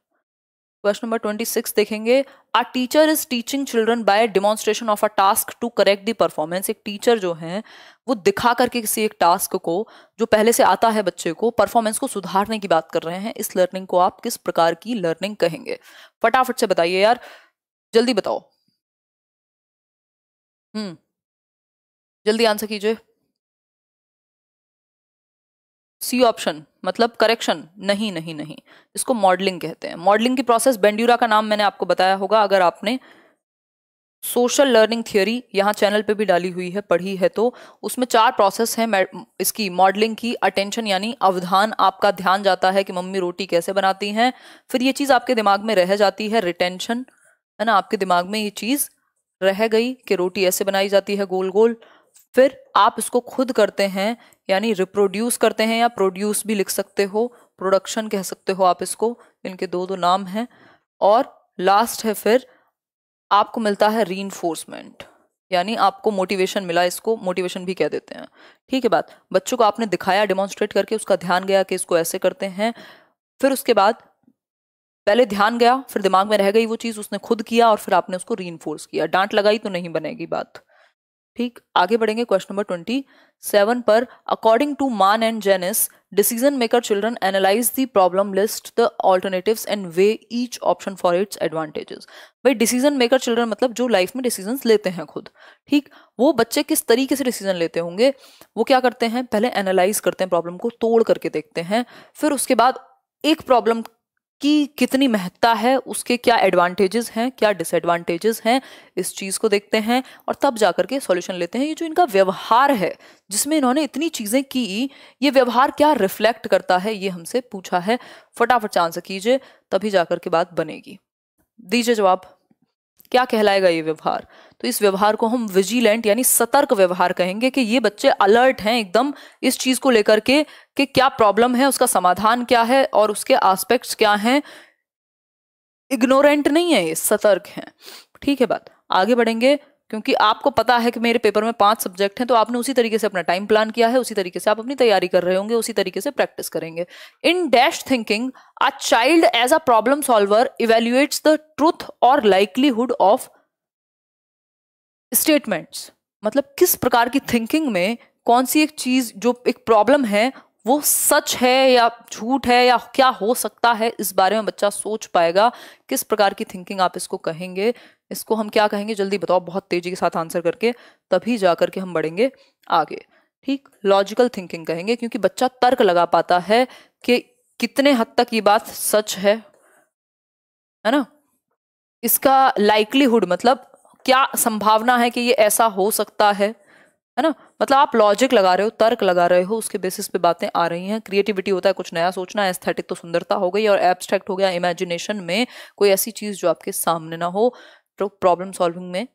क्वेश्चन नंबर 26 देखेंगे, a teacher is teaching children by demonstration of a task to correct the performance. एक टीचर जो है वो दिखा करके किसी एक टास्क को जो पहले से आता है बच्चे को, परफॉर्मेंस को सुधारने की बात कर रहे हैं। इस लर्निंग को आप किस प्रकार की लर्निंग कहेंगे? फटाफट से बताइए यार, जल्दी बताओ। जल्दी आंसर कीजिए। सी ऑप्शन मतलब करेक्शन? नहीं नहीं नहीं, इसको मॉडलिंग कहते हैं। मॉडलिंग की प्रोसेस बेंड्यूरा का नाम मैंने आपको बताया होगा, अगर आपने सोशल लर्निंग थियोरी यहाँ चैनल पे भी डाली हुई है, पढ़ी है तो। उसमें 4 प्रोसेस हैं इसकी मॉडलिंग की। अटेंशन यानी अवधान, आपका ध्यान जाता है कि मम्मी रोटी कैसे बनाती हैं, फिर ये चीज़ आपके दिमाग में रह जाती है। रिटेंशन है ना, आपके दिमाग में ये चीज़ रह गई कि रोटी ऐसे बनाई जाती है गोल गोल। फिर आप इसको खुद करते हैं यानी रिप्रोड्यूस करते हैं, या प्रोड्यूस भी लिख सकते हो, प्रोडक्शन कह सकते हो आप इसको, इनके दो दो नाम हैं। और लास्ट है फिर आपको मिलता है रीइंफोर्समेंट, यानी आपको मोटिवेशन मिला, इसको मोटिवेशन भी कह देते हैं। ठीक है बात। बच्चों को आपने दिखाया डेमोन्स्ट्रेट करके, उसका ध्यान गया कि इसको ऐसे करते हैं, फिर उसके बाद पहले ध्यान गया, फिर दिमाग में रह गई वो चीज, उसने खुद किया और फिर आपने उसको रीइंफोर्स किया। डांट लगाई तो नहीं बनेगी बात। ठीक, आगे बढ़ेंगे क्वेश्चन नंबर 27 पर। According to Mann and Janis, decision maker children analyse the problem, list the alternatives and weigh each option for its advantages. भाई डिसीजन मेकर चिल्ड्रन मतलब जो लाइफ में डिसीजंस लेते हैं खुद। ठीक, वो बच्चे किस तरीके से डिसीजन लेते होंगे? वो क्या करते हैं, पहले एनालाइज करते हैं, प्रॉब्लम को तोड़ करके देखते हैं, फिर उसके बाद एक प्रॉब्लम की कितनी महत्ता है, उसके क्या एडवांटेजेस हैं, क्या डिसएडवांटेजेस हैं, इस चीज को देखते हैं और तब जाकर के सॉल्यूशन लेते हैं। ये जो इनका व्यवहार है जिसमें इन्होंने इतनी चीजें की, ये व्यवहार क्या रिफ्लेक्ट करता है, ये हमसे पूछा है। फटाफट से आंसर कीजिए, तभी जाकर के बात बनेगी। दीजिए जवाब, क्या कहलाएगा ये व्यवहार? तो इस व्यवहार को हम विजिलेंट यानी सतर्क व्यवहार कहेंगे, कि ये बच्चे अलर्ट हैं एकदम इस चीज को लेकर के कि क्या प्रॉब्लम है, उसका समाधान क्या है और उसके एस्पेक्ट्स क्या हैं। इग्नोरेंट नहीं है ये, सतर्क हैं। ठीक है बात। आगे बढ़ेंगे, क्योंकि आपको पता है कि मेरे पेपर में 5 सब्जेक्ट हैं, तो आपने उसी तरीके से अपना टाइम प्लान किया है, उसी तरीके से आप अपनी तैयारी कर रहे होंगे, उसी तरीके से प्रैक्टिस करेंगे। In dash thinking, a child as a problem solver evaluates the truth और लाइकलीहुड ऑफ स्टेटमेंट्स। मतलब किस प्रकार की थिंकिंग में कौन सी एक चीज जो एक प्रॉब्लम है वो सच है या झूठ है या क्या हो सकता है, इस बारे में बच्चा सोच पाएगा। किस प्रकार की थिंकिंग आप इसको कहेंगे? इसको हम क्या कहेंगे, जल्दी बताओ बहुत तेजी के साथ आंसर करके, तभी जाकर के हम बढ़ेंगे आगे। ठीक, लॉजिकल थिंकिंग कहेंगे, क्योंकि बच्चा तर्क लगा पाता है कि कितने हद तक ये बात सच है ना। इसका लाइकलीहुड मतलब क्या संभावना है कि ये ऐसा हो सकता है ना। मतलब आप लॉजिक लगा रहे हो, तर्क लगा रहे हो, उसके बेसिस पे बातें आ रही हैं। क्रिएटिविटी होता है कुछ नया सोचना, एस्थेटिक तो सुंदरता हो गई, और एब्स्ट्रैक्ट हो गया इमेजिनेशन में कोई ऐसी चीज जो आपके सामने ना हो। तो प्रॉब्लम सॉल्विंग में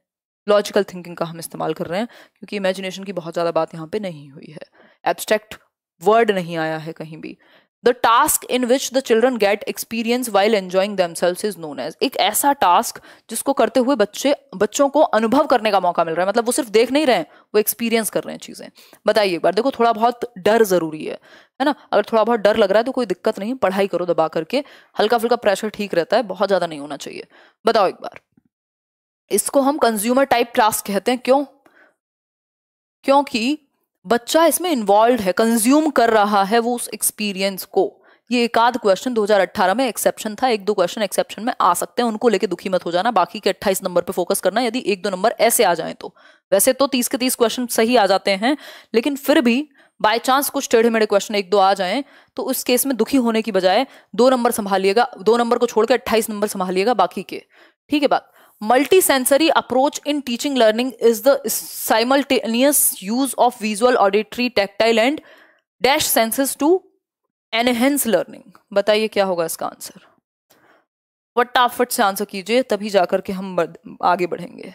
लॉजिकल थिंकिंग का हम इस्तेमाल कर रहे हैं, क्योंकि इमेजिनेशन की बहुत ज्यादा बात यहाँ पे नहीं हुई है, एब्स्ट्रैक्ट वर्ड नहीं आया है कहीं भी। The task in which the children get experience while enjoying themselves is known as. एक ऐसा टास्क जिसको करते हुए बच्चों को अनुभव करने का मौका मिल रहा है, मतलब वो सिर्फ देख नहीं रहे हैं, वो एक्सपीरियंस कर रहे हैं चीजें। बताइए एक बार, देखो थोड़ा बहुत डर जरूरी है ना। अगर थोड़ा बहुत डर लग रहा है तो कोई दिक्कत नहीं, पढ़ाई करो दबा करके, हल्का फुल्का प्रेशर ठीक रहता है, बहुत ज्यादा नहीं होना चाहिए। बताओ एक बार, इसको हम कंज्यूमर टाइप टास्क कहते हैं। क्यों? क्योंकि बच्चा इसमें इन्वॉल्व है, कंज्यूम कर रहा है वो उस एक्सपीरियंस को। ये एक आध क्वेश्चन 2018 में एक्सेप्शन था, 1-2 क्वेश्चन एक्सेप्शन में आ सकते हैं, उनको लेके दुखी मत हो जाना। बाकी के 28 नंबर पे फोकस करना, यदि 1-2 नंबर ऐसे आ जाएं तो। वैसे तो 30 के 30 क्वेश्चन सही आ जाते हैं, लेकिन फिर भी बाय चांस कुछ टेढ़े मेढ़े क्वेश्चन 1-2 आ जाएं तो उस केस में दुखी होने की बजाय 2 नंबर संभालिएगा, 2 नंबर को छोड़कर 28 नंबर संभालिएगा बाकी के। ठीक है बात। Multisensory approach in teaching learning is the simultaneous use of visual, auditory, tactile and dash senses to enhance learning। बताइए क्या होगा इसका आंसर? फटाफट से आंसर कीजिए, तभी जाकर के हम आगे बढ़ेंगे।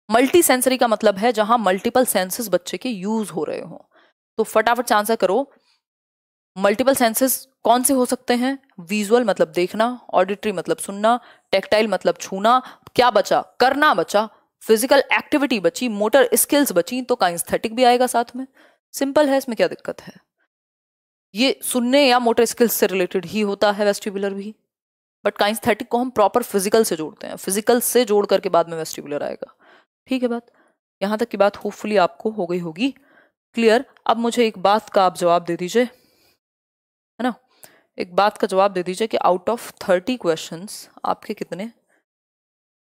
मल्टी सेंसरी का मतलब है जहां मल्टीपल सेंसेस बच्चे के यूज हो रहे हो। तो फटाफट से आंसर करो। मल्टीपल सेंसेस कौन से हो सकते हैं? विजुअल मतलब देखना, ऑडिटरी मतलब सुनना, टेक्टाइल मतलब छूना, क्या बचा? करना बचा, फिजिकल एक्टिविटी बची, मोटर स्किल्स बची, तो काइंस्थेटिक भी आएगा साथ में। सिंपल है, इसमें क्या दिक्कत है। ये सुनने या मोटर स्किल्स से रिलेटेड ही होता है वेस्टिबुलर भी, बट काइंस्थेटिक को हम प्रॉपर फिजिकल से जोड़ते हैं, फिजिकल से जोड़ करके बाद में वेस्टिबुलर आएगा। ठीक है बात, यहां तक की बात होपफुली आपको हो गई होगी क्लियर। अब मुझे एक बात का आप जवाब दे दीजिए, है ना, एक बात का जवाब दे दीजिए कि आउट ऑफ 30 क्वेश्चंस आपके कितने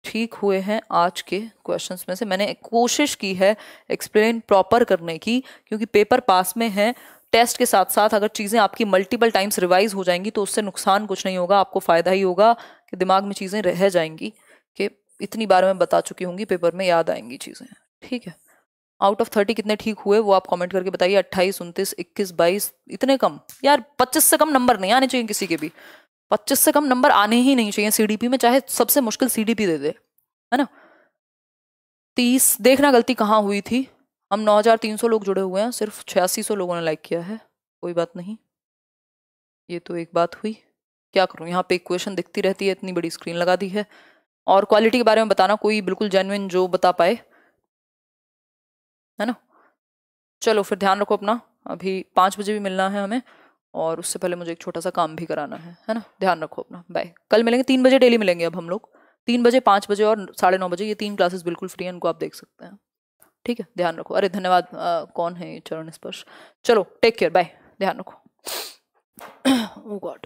ठीक हुए हैं आज के क्वेश्चंस में से। मैंने कोशिश की है एक्सप्लेन प्रॉपर करने की, क्योंकि पेपर पास में है। टेस्ट के साथ साथ अगर चीज़ें आपकी मल्टीपल टाइम्स रिवाइज हो जाएंगी तो उससे नुकसान कुछ नहीं होगा, आपको फायदा ही होगा कि दिमाग में चीज़ें रह जाएंगी, कि इतनी बार मैं बता चुकी होंगी, पेपर में याद आएंगी चीज़ें। ठीक है, आउट ऑफ 30 कितने ठीक हुए वो आप कमेंट करके बताइए। 28, 29, 21, 22, इतने कम यार, 25 से कम नंबर नहीं आने चाहिए किसी के भी, 25 से कम नंबर आने ही नहीं चाहिए सीडीपी में, चाहे सबसे मुश्किल सीडीपी दे दे, है ना। 30 देखना गलती कहाँ हुई थी, हम 9300 लोग जुड़े हुए हैं, सिर्फ 8600 लोगों ने लाइक किया है, कोई बात नहीं, ये तो एक बात हुई। क्या करूं, यहाँ पे इक्वेशन दिखती रहती है, इतनी बड़ी स्क्रीन लगा दी है। और क्वालिटी के बारे में बताना कोई बिल्कुल जेन्युइन जो बता पाए, है ना। चलो फिर ध्यान रखो अपना, अभी 5 बजे भी मिलना है हमें, और उससे पहले मुझे एक छोटा सा काम भी कराना है ना। ध्यान रखो अपना, बाय। कल मिलेंगे 3 बजे, डेली मिलेंगे अब हम लोग 3 बजे, 5 बजे और 9:30 बजे, ये 3 क्लासेस बिल्कुल फ्री हैं, इनको आप देख सकते हैं। ठीक है, ध्यान रखो। अरे धन्यवाद, कौन है ये चरण स्पर्श। चलो टेक केयर, बाय, ध्यान रखो। ओ गॉड।